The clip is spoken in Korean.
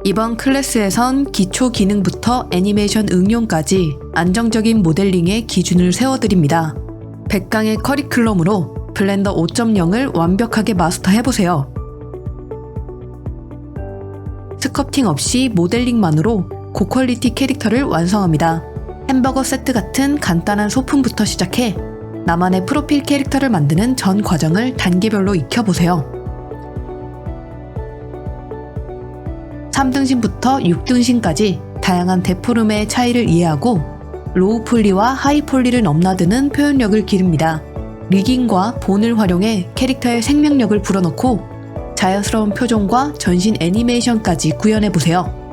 이번 클래스에선 기초 기능부터 애니메이션 응용까지 안정적인 모델링의 기준을 세워드립니다. 100강의 커리큘럼으로 블렌더 5.0을 완벽하게 마스터해보세요. 스커팅 없이 모델링만으로 고퀄리티 캐릭터를 완성합니다. 햄버거 세트 같은 간단한 소품부터 시작해 나만의 프로필 캐릭터를 만드는 전 과정을 단계별로 익혀보세요. 3등신부터 6등신까지 다양한 데포름의 차이를 이해하고 로우 폴리와 하이 폴리를 넘나드는 표현력을 기릅니다. 리깅과 본을 활용해 캐릭터의 생명력을 불어넣고 자연스러운 표정과 전신 애니메이션까지 구현해보세요.